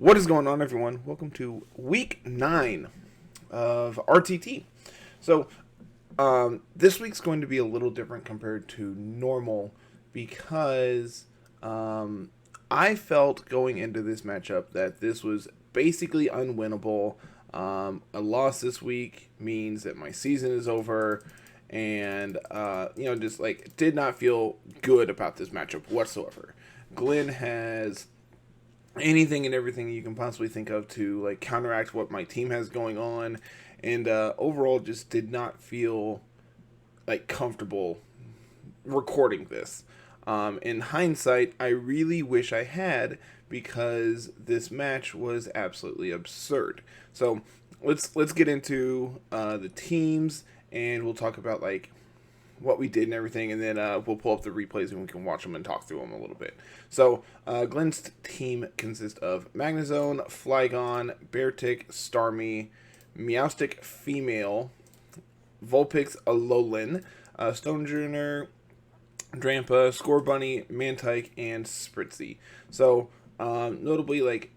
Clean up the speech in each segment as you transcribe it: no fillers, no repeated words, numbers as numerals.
What is going on, everyone? Welcome to week 9 of RTT. So, this week's going to be a little different compared to normal because I felt going into this matchup that this was basically unwinnable. A loss this week means that my season is over, and just like did not feel good about this matchup whatsoever. Glenn has anything and everything you can possibly think of to like counteract what my team has going on, and overall just did not feel like comfortable recording this. In hindsight, I really wish I had, because this match was absolutely absurd. So let's get into the teams, and we'll talk about like what we did and everything, and then we'll pull up the replays and we can watch them and talk through them a little bit. So Glenn's team consists of Magnezone, Flygon, Beartick, Starmie, Meowstic Female, Vulpix Alolan, Stonejourner, Drampa, Scorbunny, Mantike, and Spritzee. So notably, like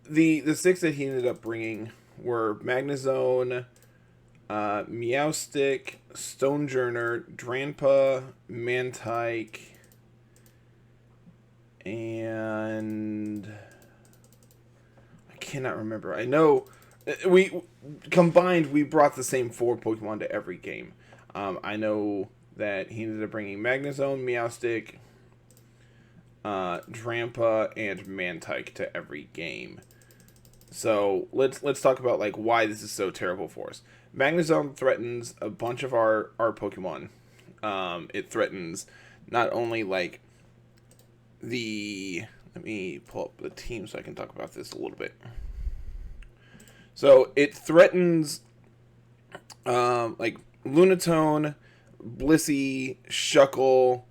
the six that he ended up bringing were Magnezone, Meowstic, Stonejourner, Drampa, Mantike, and I cannot remember. I know we combined we brought the same 4 Pokemon to every game. I know that he ended up bringing Magnezone, Meowstic, Drampa, and Mantike to every game. So let's talk about like why this is so terrible for us. Magnezone threatens a bunch of our Pokemon. It threatens not only like let me pull up the team so I can talk about this a little bit. So it threatens like Lunatone, Blissey, Shuckle,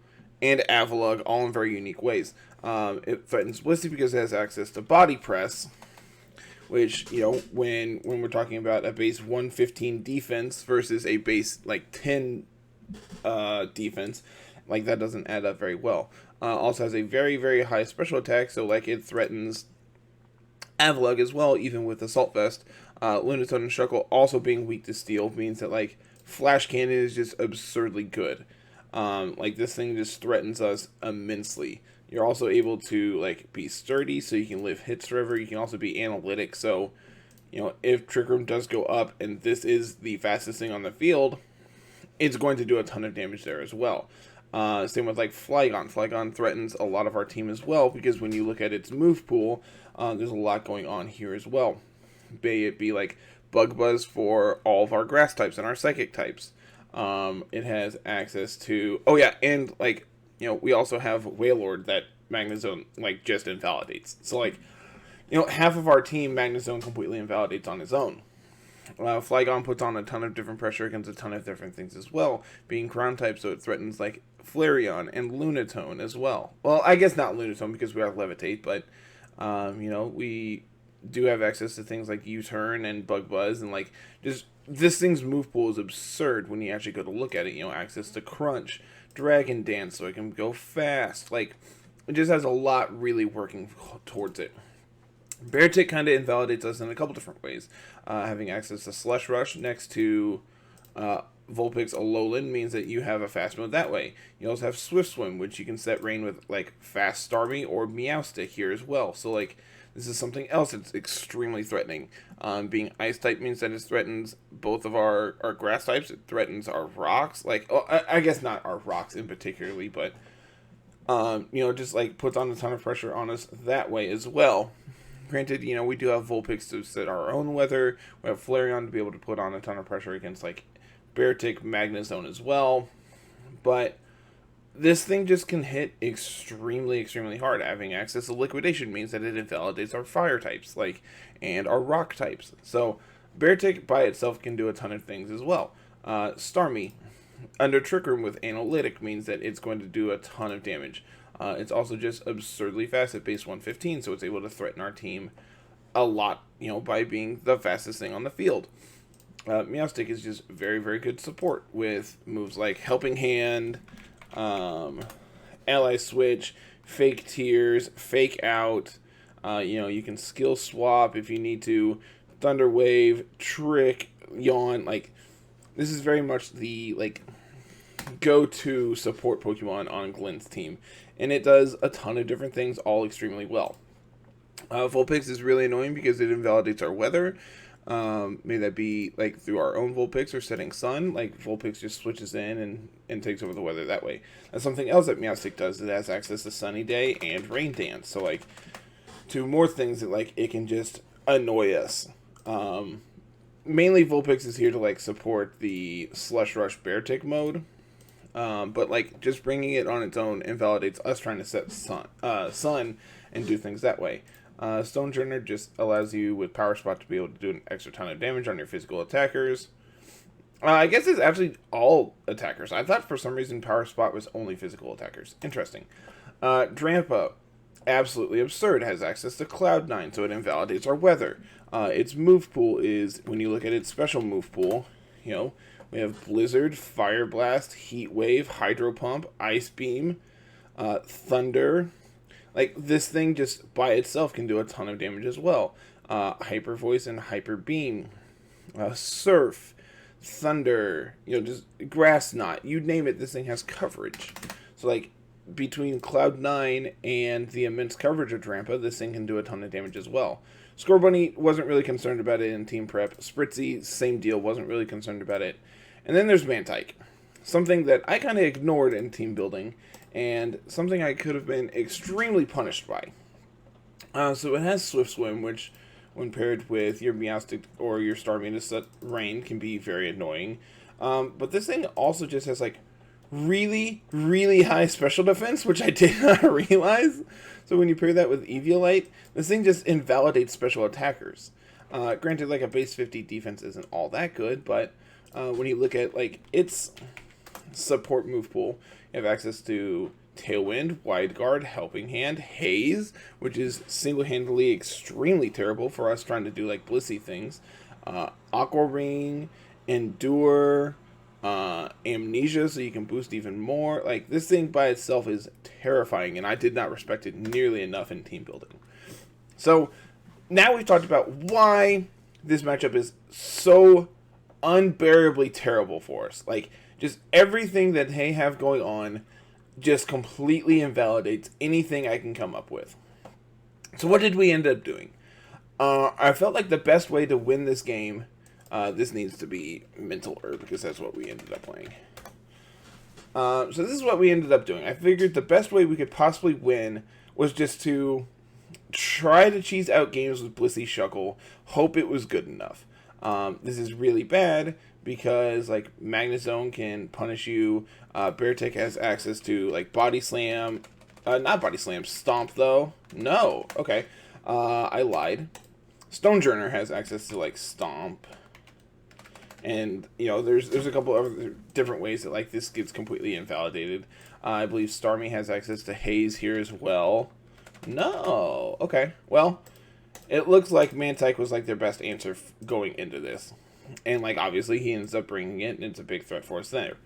and Avalugg, all in very unique ways. It threatens Blissey because it has access to Body Press, which, when we're talking about a base 115 defense versus a base like 10 defense, like that doesn't add up very well. Also has a very, very high special attack, so like it threatens Avalugg as well, even with Assault Vest. Lunatone and Shuckle also being weak to steel means that like Flash Cannon is just absurdly good. Like this thing just threatens us immensely. You're also able to like be sturdy, so you can live hits forever. You can also be analytic, so if Trick Room does go up and this is the fastest thing on the field, it's going to do a ton of damage there as well. Same with like Flygon. Flygon threatens a lot of our team as well, because when you look at its move pool, there's a lot going on here as well. May it be like Bug Buzz for all of our grass types and our psychic types. It has access to, and like we also have Wailord that Magnezone like just invalidates. So like half of our team Magnezone completely invalidates on his own. Flygon puts on a ton of different pressure against a ton of different things as well, being ground type, so it threatens like Flareon and Lunatone as well. Well, I guess not Lunatone because we have Levitate, but we do have access to things like U-Turn and Bug Buzz, and like just this thing's move pool is absurd when you actually go to look at it. Access to Crunch, Dragon Dance, so it can go fast. Like it just has a lot really working towards it. Beartick kind of invalidates us in a couple different ways. Having access to Slush Rush next to Vulpix Alolan means that you have a fast mode that way. You also have Swift Swim, which you can set rain with like Fast Starmie or Meowstic here as well. So like this is something else that's extremely threatening. Being Ice type means that it threatens both of our grass types. It threatens our rocks. Like I guess not our rocks in particularly, but just like puts on a ton of pressure on us that way as well. Granted, we do have Vulpix to set our own weather. We have Flareon to be able to put on a ton of pressure against like Beartick, Magnezone as well. But this thing just can hit extremely, extremely hard. Having access to Liquidation means that it invalidates our fire types, and our rock types. So Beartick by itself can do a ton of things as well. Starmie, under Trick Room with Analytic, means that it's going to do a ton of damage. It's also just absurdly fast at base 115, so it's able to threaten our team a lot, by being the fastest thing on the field. Meowstic is just very, very good support with moves like Helping Hand, Ally Switch, Fake Tears, Fake Out, You can skill swap if you need to. Thunder Wave, Trick, Yawn. Like, this is very much the, like, go-to support Pokemon on Glenn's team. And it does a ton of different things all extremely well. Vulpix is really annoying because it invalidates our weather. May that be like through our own Vulpix or setting sun. Like Vulpix just switches in and takes over the weather that way. That's something else that Meowstic does. It has access to Sunny Day and Rain Dance. So like two more things that like it can just annoy us. Mainly Vulpix is here to like support the Slush Rush Bear Tick mode. But like just bringing it on its own invalidates us trying to set sun and do things that way. Stonejourner just allows you with Power Spot to be able to do an extra ton of damage on your physical attackers. I guess it's actually all attackers. I thought for some reason Power Spot was only physical attackers. Interesting. Drampa, absolutely absurd, has access to Cloud9, so it invalidates our weather. Its move pool is, when you look at its special move pool, we have Blizzard, Fire Blast, Heat Wave, Hydro Pump, Ice Beam, Thunder. Like, this thing just by itself can do a ton of damage as well. Hyper Voice and Hyper Beam. Surf. Thunder. Just Grass Knot. You name it, this thing has coverage. So, like, between Cloud9 and the immense coverage of Drampa, this thing can do a ton of damage as well. Scorbunny wasn't really concerned about it in Team Prep. Spritzy, same deal, wasn't really concerned about it. And then there's Mantike. Something that I kind of ignored in team building, and something I could have been extremely punished by. So it has Swift Swim, which, when paired with your Meowstic or your Starmie to set rain, can be very annoying. But this thing also just has, like, really, really high special defense, which I did not realize. So when you pair that with Eviolite, this thing just invalidates special attackers. Granted, like, a base 50 defense isn't all that good, but when you look at, like, its support move pool, you have access to Tailwind, Wide Guard, Helping Hand, Haze, which is single-handedly extremely terrible for us trying to do like Blissey things, Aqua Ring, Endure, Amnesia, so you can boost even more. Like, this thing by itself is terrifying, and I did not respect it nearly enough in team building. So now we've talked about why this matchup is so unbearably terrible for us. Like, just everything that they have going on just completely invalidates anything I can come up with. So what did we end up doing? I felt like the best way to win this game, this needs to be Mental Herb, because that's what we ended up playing. So this is what we ended up doing. I figured the best way we could possibly win was just to try to cheese out games with Blissey Shuckle, hope it was good enough. This is really bad because, like, Magnezone can punish you. Beartick has access to, like, Body Slam. Not Body Slam, Stomp, though. No. Okay. I lied. Stonejourner has access to, like, Stomp. And, there's a couple other different ways that, like, this gets completely invalidated. I believe Starmie has access to Haze here as well. No. Okay. Well, it looks like Mantike was, like, their best answer going into this. And, like, obviously he ends up bringing it, and it's a big threat for us there.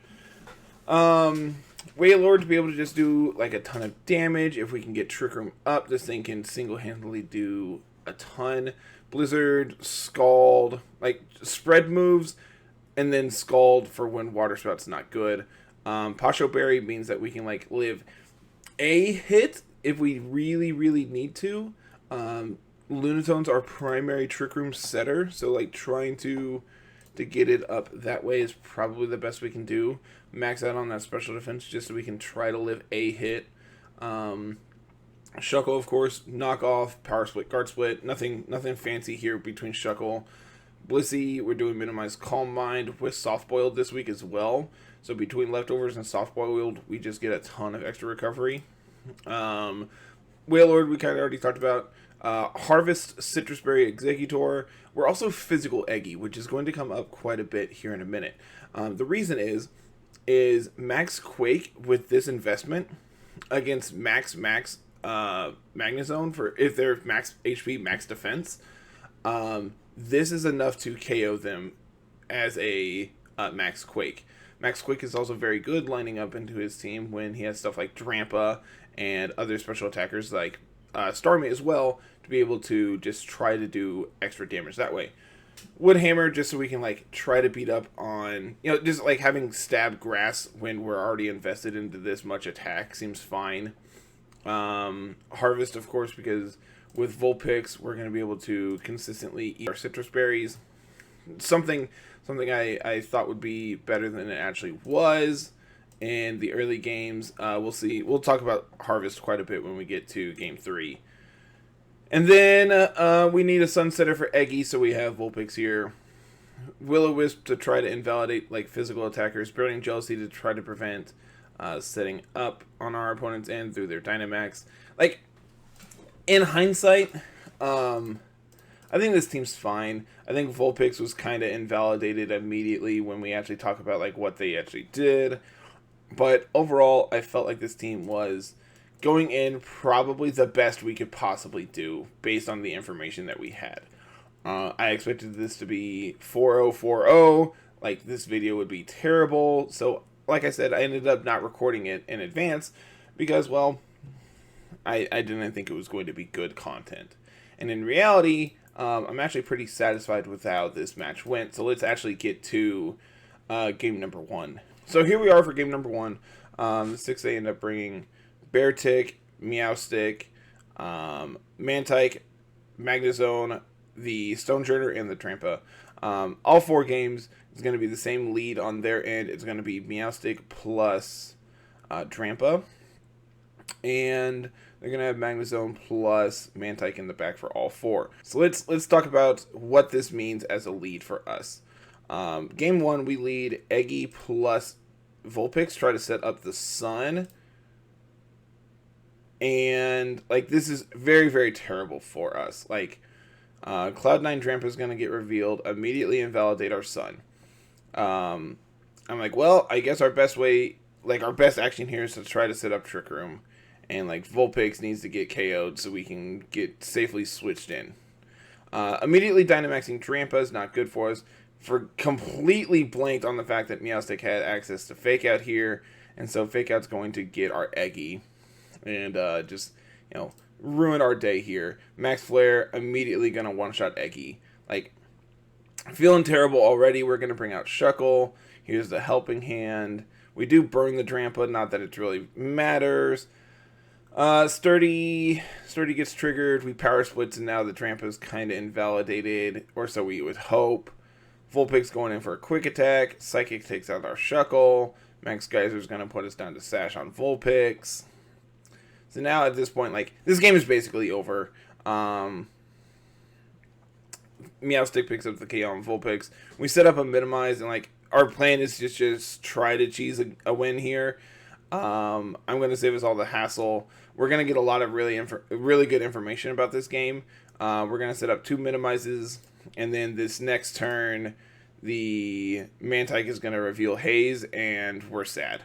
Wailord to be able to just do, like, a ton of damage. If we can get Trick Room up, this thing can single-handedly do a ton. Blizzard, Scald, like, spread moves, and then Scald for when Water Spout's not good. Pasho Berry means that we can, like, live a hit if we really, really need to. Lunatone's our primary Trick Room setter, so, like, trying to get it up that way is probably the best we can do. Max out on that special defense just so we can try to live a hit. Shuckle, of course, knock off, Power Split, Guard Split. Nothing fancy here between Shuckle. Blissey, we're doing Minimize Calm Mind with Soft Boiled this week as well. So between Leftovers and Soft Boiled, we just get a ton of extra recovery. Wailord, we kind of already talked about. Harvest, Citrus Berry, Executor. We're also Physical Eggy, which is going to come up quite a bit here in a minute. The reason is Max Quake with this investment against Max Magnezone for if they're max HP, max defense. This is enough to KO them as a Max Quake. Max Quake is also very good lining up into his team when he has stuff like Drampa and other special attackers like Starmie as well to be able to just try to do extra damage that way. Wood Hammer, just so we can like try to beat up on, just like having stab grass when we're already invested into this much attack seems fine. Harvest, of course, because with Vulpix we're going to be able to consistently eat our citrus berries. Something I thought would be better than it actually was in the early games. We'll see. We'll talk about Harvest quite a bit when we get to Game 3. And then we need a Sunsetter for Eggy, so we have Vulpix here. Will-O-Wisp to try to invalidate like physical attackers. Burning Jealousy to try to prevent setting up on our opponent's end through their Dynamax. Like, in hindsight, I think this team's fine. I think Vulpix was kind of invalidated immediately when we actually talk about like what they actually did. But overall, I felt like this team was going in probably the best we could possibly do based on the information that we had. I expected this to be 4-0, 4-0. Like, this video would be terrible. So, like I said, I ended up not recording it in advance because, well, I didn't think it was going to be good content. And in reality, I'm actually pretty satisfied with how this match went. So let's actually get to game number 1. So here we are for game number 1. The 6A ended up bringing Beartic, Meowstic, Mantike, Magnezone, the Stonejourner, and the Trampa. All 4 games is going to be the same lead on their end. It's going to be Meowstic plus Trampa. And they're going to have Magnezone plus Mantike in the back for all 4. So let's talk about what this means as a lead for us. Game 1, we lead Eggy plus Vulpix, try to set up the Sun. And, like, this is very, very terrible for us. Like, Cloud9 Trampa is going to get revealed, immediately invalidate our Sun. I'm like, well, I guess our best way, like, our best action here is to try to set up Trick Room. And, like, Vulpix needs to get KO'd so we can get safely switched in. Immediately Dynamaxing Trampa is not good for us. For completely blanked on the fact that Meowstic had access to Fake Out here. And so Fake Out's going to get our Eggy. And just, ruin our day here. Max Flare immediately going to one-shot Eggy. Like, feeling terrible already. We're going to bring out Shuckle. Here's the Helping Hand. We do burn the Trampa, not that it really matters. Sturdy gets triggered. We Power Splits, and now the Trampa is kind of invalidated, or so we would hope. Vulpix going in for a quick attack. Psychic takes out our Shuckle. Max Geyser's going to put us down to Sash on Vulpix. So now at this point, like, this game is basically over. Meowstic picks up the KO on Vulpix. We set up a minimize, and, like, our plan is to just try to cheese a win here. I'm going to save us all the hassle. We're going to get a lot of really good information about this game. We're going to set up 2 minimizes, and then this next turn, the Mantike is going to reveal Haze, and we're sad.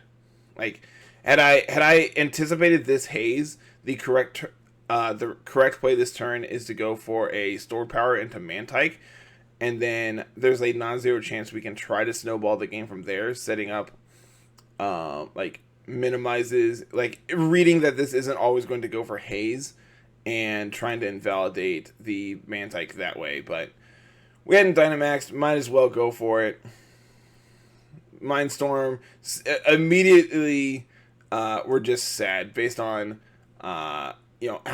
Like, had I anticipated this Haze, the correct play this turn is to go for a Stored Power into Mantike, and then there's a non-zero chance we can try to snowball the game from there, setting up like minimizes, like reading that this isn't always going to go for Haze and trying to invalidate the Mantike that way. But we hadn't Dynamaxed, might as well go for it. Mindstorm, immediately we're just sad based on how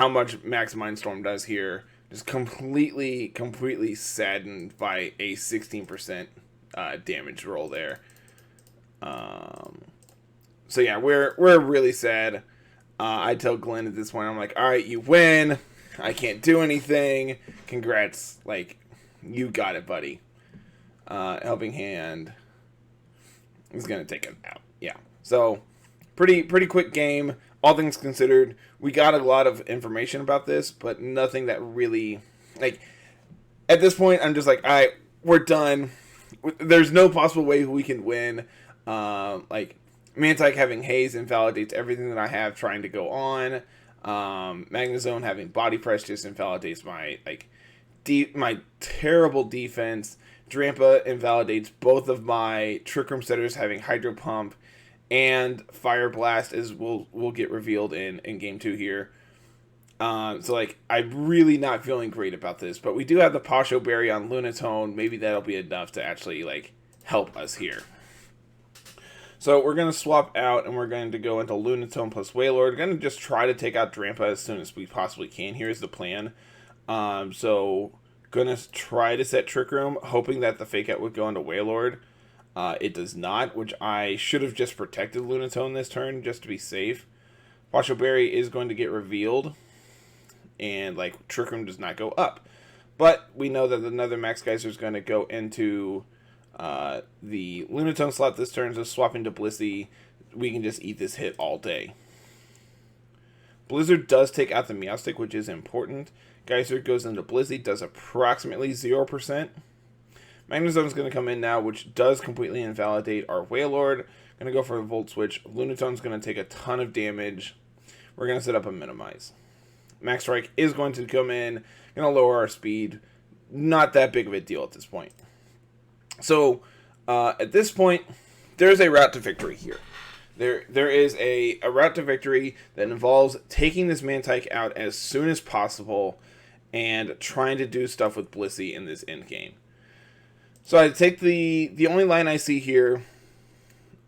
much Max Mindstorm does here. Just completely saddened by a 16% damage roll there. So yeah, we're really sad. I tell Glenn at this point, I'm like, all right, you win. I can't do anything. Congrats. Like, you got it, buddy. Helping Hand is going to take it out. Yeah. So, pretty quick game. All things considered, we got a lot of information about this, but nothing that really, like, at this point, I'm just like, all right, we're done. There's no possible way we can win. Like, Mantike having Haze invalidates everything that I have trying to go on. Magnezone having Body Press just invalidates my, like, my terrible defense. Trampa invalidates both of my Trick Room setters having Hydro Pump, and Fire Blast will get revealed in game 2 here. So, like, I'm really not feeling great about this. But we do have the Pasho Berry on Lunatone. Maybe that'll be enough to actually, like, help us here. So we're going to swap out, and we're going to go into Lunatone plus Wailord. We're going to just try to take out Drampa as soon as we possibly can. Here's the plan. So going to try to set Trick Room, hoping that the Fake Out would go into Wailord. It does not, which I should have just protected Lunatone this turn just to be safe. Pasho Berry is going to get revealed, and like Trick Room does not go up. But we know that another Max Geyser is going to go into the Lunatone slot this turn, so swapping to Blissey, we can just eat this hit all day. Blizzard does take out the Meowstic, which is important. Geyser goes into Blissey, does approximately 0%. Magnezone is going to come in now, which does completely invalidate our Wailord. Going to go for a Volt Switch. Lunatone is going to take a ton of damage. We're going to set up a Minimize. Max Strike is going to come in, going to lower our speed. Not that big of a deal at this point. So, at this point, there's a route to victory here. There is a route to victory that involves taking this Mantike out as soon as possible and trying to do stuff with Blissey in this end game. So I take the only line I see here.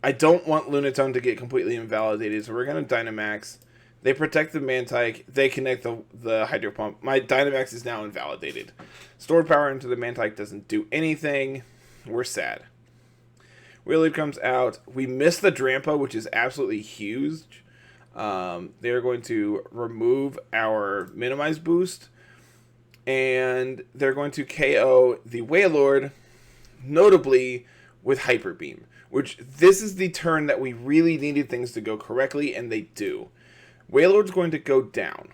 I don't want Lunatone to get completely invalidated, so we're going to Dynamax. They protect the Mantike. They connect the Hydro Pump. My Dynamax is now invalidated. Stored power into the Mantike doesn't do anything. We're sad. Wailord comes out. We miss the Drampa, which is absolutely huge. They're going to remove our Minimize boost. And they're going to KO the Wailord, notably with Hyper Beam. Which, this is the turn that we really needed things to go correctly, and they do. Wailord's going to go down.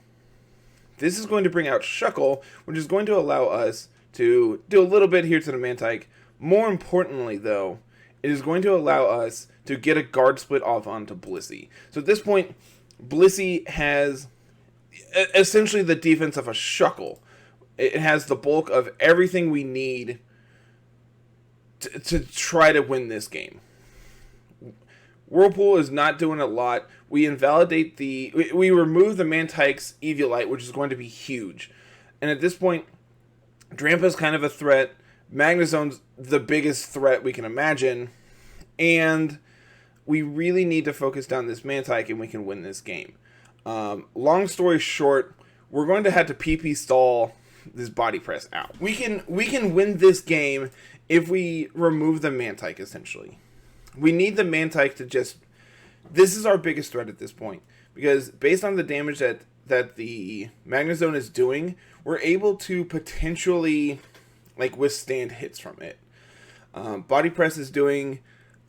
This is going to bring out Shuckle, which is going to allow us to do a little bit here to the Mantike. More importantly, though, it is going to allow us to get a guard split off onto Blissey. So at this point, Blissey has essentially the defense of a Shuckle. It has the bulk of everything we need to try to win this game. Whirlpool is not doing a lot. We invalidate we remove the Mantike's Eviolite, which is going to be huge. And at this point, Drampa's kind of a threat. Magnezone's the biggest threat we can imagine. And we really need to focus down this Mantike and we can win this game. Long story short, we're going to have to PP stall this Body Press out. We can win this game if we remove the Mantike, essentially. We need the Mantike to just... This is our biggest threat at this point. Because based on the damage that the Magnezone is doing, we're able to potentially like withstand hits from it. Body Press is doing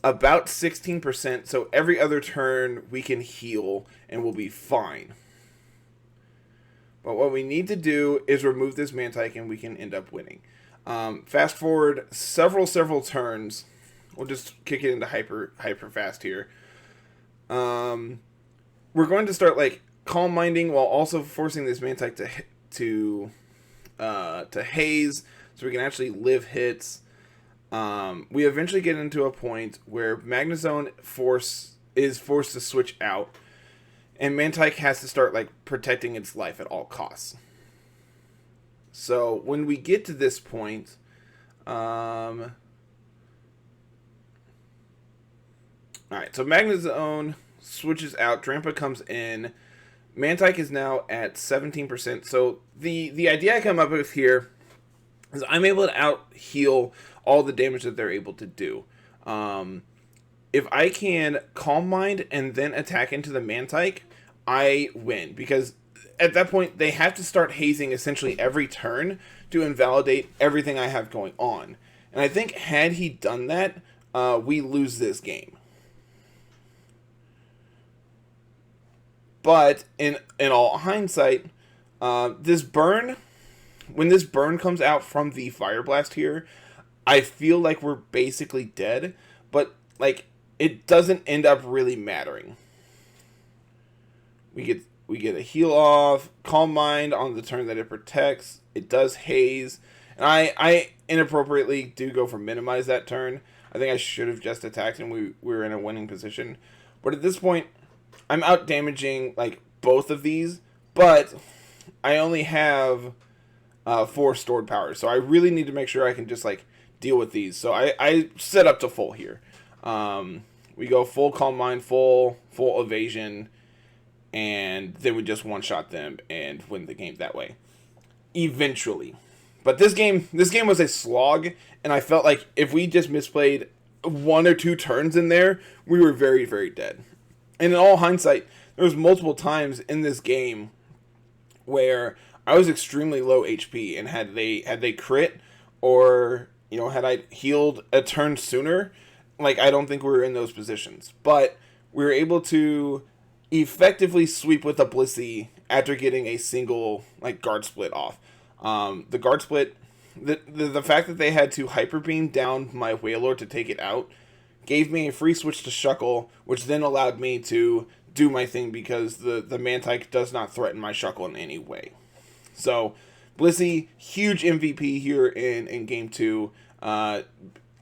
about 16%, so every other turn we can heal and we'll be fine. But what we need to do is remove this Mantike and we can end up winning. Fast forward several turns. We'll just kick it into hyper fast here. We're going to start like Calm Minding while also forcing this Mantike to haze, so we can actually live hits. We eventually get into a point where Magnezone is forced to switch out, and Mantike has to start like protecting its life at all costs. So when we get to this point, alright, so Magnezone switches out, Drampa comes in, Mantike is now at 17%. So the idea I come up with here is I'm able to out heal all the damage that they're able to do. If I can Calm Mind and then attack into the Mantike, I win. Because at that point, they have to start hazing essentially every turn to invalidate everything I have going on. And I think had he done that, we lose this game. But in all hindsight, when this burn comes out from the Fire Blast here, I feel like we're basically dead, but like it doesn't end up really mattering. We get a heal off, Calm Mind on the turn that it protects. It does haze, and I inappropriately do go for Minimize that turn. I think I should have just attacked and we were in a winning position. But at this point, I'm out damaging like both of these, but I only have 4 stored powers. So I really need to make sure I can just like deal with these. So I set up to full here. We go full Calm Mind, full evasion, and then we just one-shot them and win the game that way. Eventually. But this game was a slog, and I felt like if we just misplayed 1 or 2 turns in there, we were very, very dead. And in all hindsight, there was multiple times in this game where I was extremely low HP, and had they crit, or had I healed a turn sooner, like I don't think we were in those positions. But we were able to effectively sweep with a Blissey after getting a single like guard split off. The guard split, the fact that they had to hyper beam down my Wailord to take it out gave me a free switch to Shuckle, which then allowed me to do my thing because the Mantike does not threaten my Shuckle in any way. So Blissey, huge MVP here in game 2.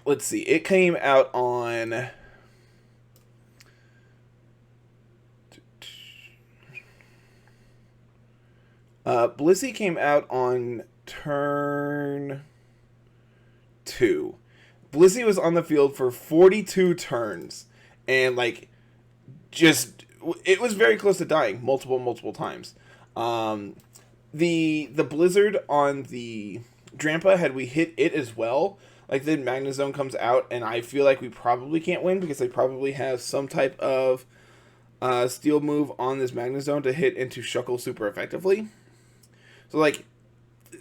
Let's see, it came out on Blissey came out on turn 2. Blissey was on the field for 42 turns, and like just it was very close to dying multiple times. The blizzard on the Drampa, had we hit it as well, like then Magnezone comes out, and I feel like we probably can't win because they probably have some type of steel move on this Magnezone to hit into Shuckle super effectively. So like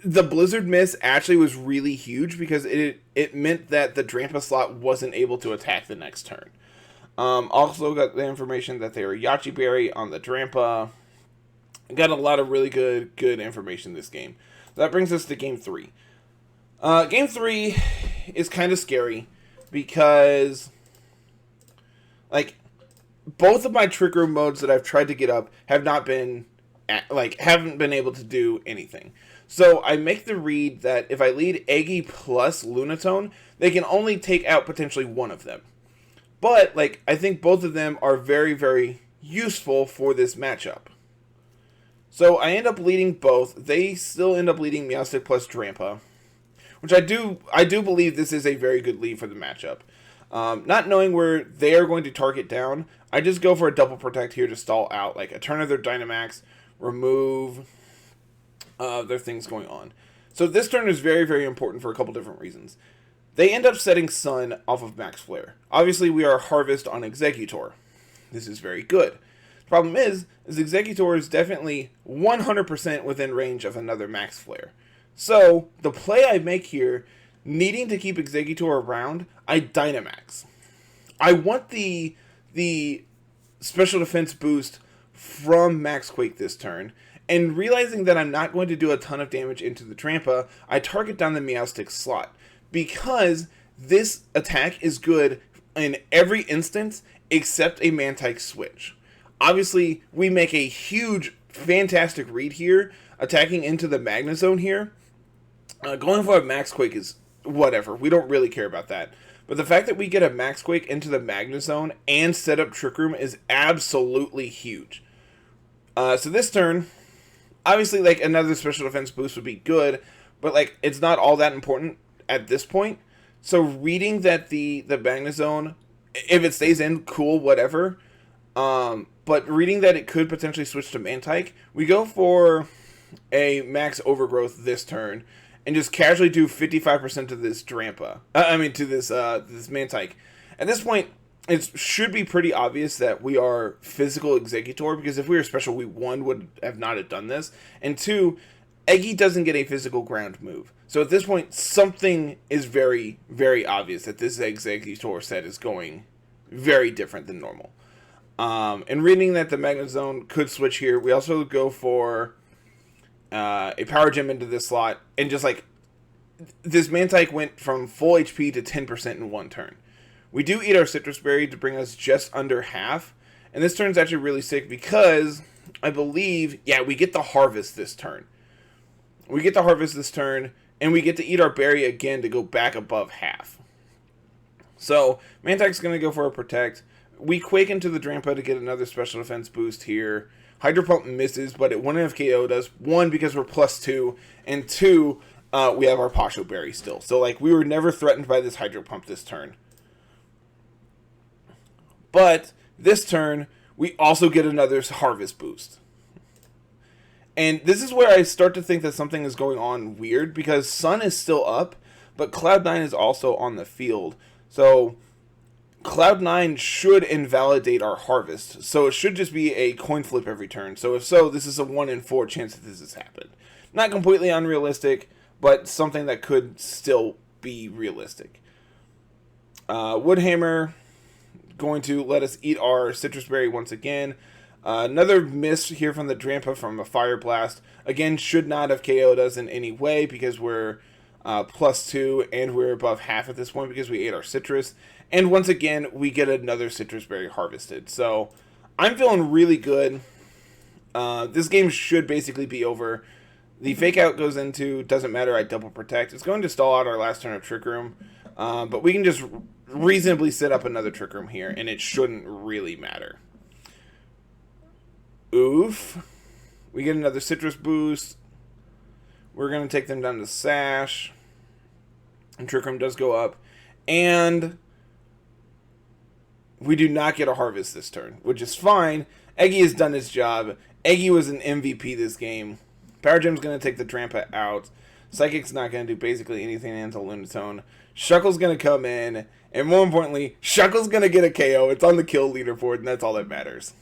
the blizzard miss actually was really huge because it meant that the Drampa slot wasn't able to attack the next turn. Also got the information that they were Yachi Berry on the Drampa. Got a lot of really good information this game. That brings us to game 3. Game 3 is kind of scary because like both of my Trick Room modes that I've tried to get up have not been haven't been able to do anything. So I make the read that if I lead Eggy plus Lunatone, they can only take out potentially one of them. But like I think both of them are very, very useful for this matchup. So I end up leading both. They still end up leading Meowstic plus Drampa, which I do believe this is a very good lead for the matchup. Not knowing where they are going to target down, I just go for a double protect here to stall out, like a turn of their Dynamax, remove their things going on. So this turn is very, very important for a couple different reasons. They end up setting Sun off of Max Flare. Obviously, we are Harvest on Exeggutor. This is very good. The problem is Exeggutor is definitely 100% within range of another Max Flare. So, the play I make here, needing to keep Exeggutor around, I Dynamax. I want the special defense boost from Max Quake this turn, and realizing that I'm not going to do a ton of damage into the Drampa, I target down the Meowstic slot, because this attack is good in every instance except a Mantike switch. Obviously, we make a huge, fantastic read here, attacking into the Magnezone here. Going for a Max Quake is whatever. We don't really care about that. But the fact that we get a Max Quake into the Magnezone and set up Trick Room is absolutely huge. So this turn, obviously, like, another special defense boost would be good, but, like, it's not all that important at this point. So reading that the Magnezone, if it stays in, cool, whatever. But reading that it could potentially switch to Mantike, we go for a Max Overgrowth this turn, and just casually do 55% to this Drampa. To this Mantike. At this point, it should be pretty obvious that we are physical Exeggutor, because if we were special, we, 1, would have not have done this, and 2, Eggy doesn't get a physical ground move. So at this point, something is very, very obvious that this Exeggutor set is going very different than normal. And reading that the Magnezone could switch here, we also go for a Power Gem into this slot, and just like, this Mantike went from full HP to 10% in one turn. We do eat our Citrus Berry to bring us just under half, and this turn's actually really sick because I believe, yeah, we get the Harvest this turn. We get the Harvest this turn, and we get to eat our berry again to go back above half. So, Mantike's going to go for a Protect. We Quake into the Drampa to get another special defense boost here. Hydro Pump misses, but it wouldn't have KO'd us. One, because we're +2, and two, we have our Pasho Berry still. So, like, we were never threatened by this Hydro Pump this turn. But this turn, we also get another Harvest boost. And this is where I start to think that something is going on weird, because Sun is still up, but Cloud9 is also on the field. So Cloud9 should invalidate our Harvest. So it should just be a coin flip every turn. So if so, this is a 1 in 4 chance that this has happened. Not completely unrealistic, but something that could still be realistic. Woodhammer going to let us eat our Citrus Berry once again. Another miss here from the Drampa from a Fire Blast. Again, should not have KO'd us in any way because we're +2 and we're above half at this point because we ate our citrus. And once again, we get another Citrus Berry harvested. So I'm feeling really good. This game should basically be over. The Fake Out goes into, doesn't matter, I double protect. It's going to stall out our last turn of Trick Room. But we can just reasonably set up another Trick Room here, and it shouldn't really matter. Oof. We get another Citrus boost. We're going to take them down to Sash. And Trick Room does go up. And we do not get a Harvest this turn, which is fine. Eggy has done his job. Eggy was an MVP this game. Power Gem's going to take the Drampa out. Psychic's not going to do basically anything until Lunatone. Shuckle's going to come in. And more importantly, Shuckle's going to get a KO. It's on the kill leaderboard, and that's all that matters.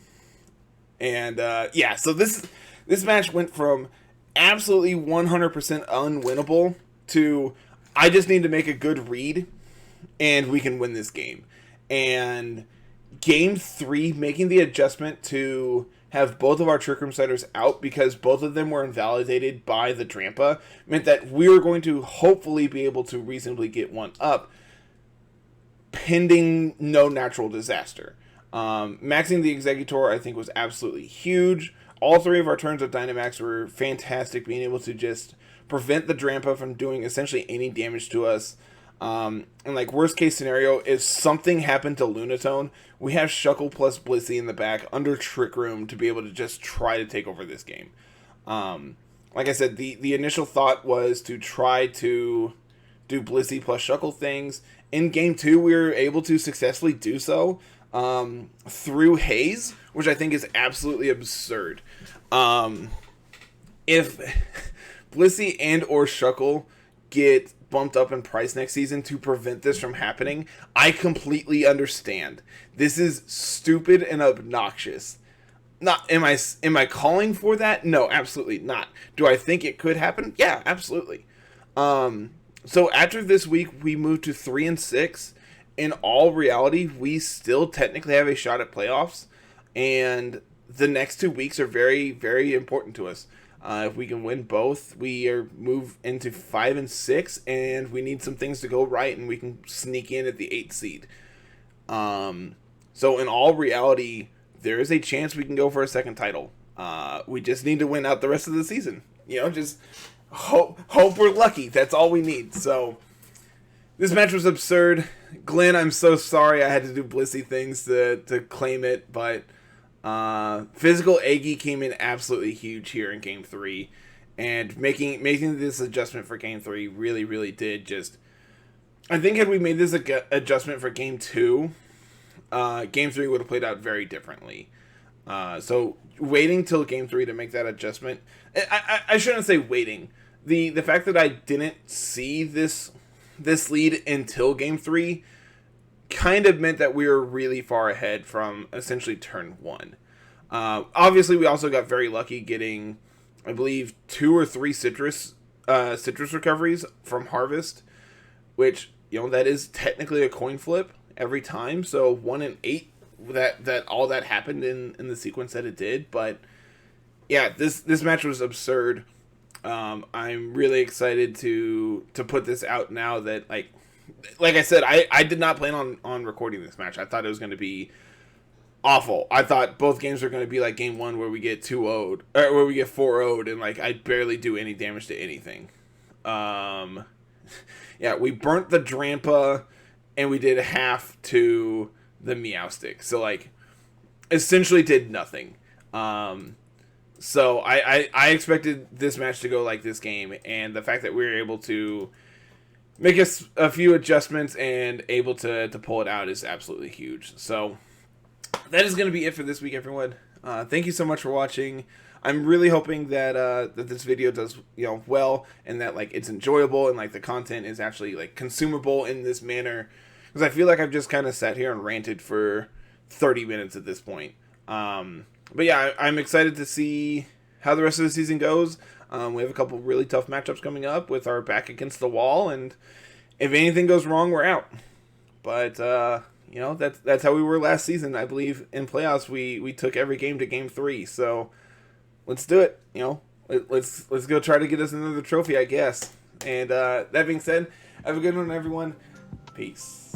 And, yeah, so this match went from absolutely 100% unwinnable to I just need to make a good read, and we can win this game. And Game 3, making the adjustment to have both of our Trick Room setters out because both of them were invalidated by the Drampa, meant that we were going to hopefully be able to reasonably get one up, pending no natural disaster. Maxing the Executor, I think, was absolutely huge. All three of our turns of Dynamax were fantastic, being able to just prevent the Drampa from doing essentially any damage to us. And, like, worst case scenario, if something happened to Lunatone, we have Shuckle plus Blissey in the back under Trick Room to be able to just try to take over this game. Like I said, the initial thought was to try to do Blissey plus Shuckle things. In Game 2, we were able to successfully do so. Through Haze, which I think is absolutely absurd. If Blissey and or Shuckle get bumped up in price next season to prevent this from happening, I completely understand. This is stupid and obnoxious. Not am I calling for that? No, absolutely not. Do I think it could happen? Yeah, absolutely. So after this week, we move to 3-6. In all reality, we still technically have a shot at playoffs, and the next 2 weeks are very, very important to us. If we can win both, we move into 5-6, and we need some things to go right, and we can sneak in at the 8th seed. So in all reality, there is a chance we can go for a second title. We just need to win out the rest of the season. Just hope we're lucky. That's all we need. So this match was absurd. Glenn, I'm so sorry I had to do Blissey things to claim it, but physical Aggie came in absolutely huge here in Game 3, and making this adjustment for Game 3 really, really did just... I think had we made this adjustment for Game 2, Game 3 would have played out very differently. So waiting till Game 3 to make that adjustment... I shouldn't say waiting. The fact that I didn't see this lead until Game 3 kind of meant that we were really far ahead from essentially turn 1. Obviously, we also got very lucky getting, I believe, 2 or 3 citrus recoveries from Harvest, which, that is technically a coin flip every time. So 1 in 8, that all that happened in the sequence that it did. But yeah, this match was absurd. I'm really excited to put this out now that, like I said, I did not plan on recording this match. I thought it was going to be awful. I thought both games were going to be like Game 1 where we get 2-0'd, or where we get 4-0'd, and I barely do any damage to anything. Yeah, we burnt the Drampa, and we did half to the Meowstic. So, essentially did nothing. So I expected this match to go like this game, and the fact that we were able to make a few adjustments and able to pull it out is absolutely huge. So that is going to be it for this week, everyone. Thank you so much for watching. I'm really hoping that that this video does well, and that like it's enjoyable, and like the content is actually like consumable in this manner, because I feel like I've just kind of sat here and ranted for 30 minutes at this point. But yeah, I'm excited to see how the rest of the season goes. We have a couple really tough matchups coming up with our back against the wall, and if anything goes wrong, we're out. But that's how we were last season. I believe in playoffs we took every game to game 3. So let's do it. Let's go try to get us another trophy, I guess. And that being said, have a good one, everyone. Peace.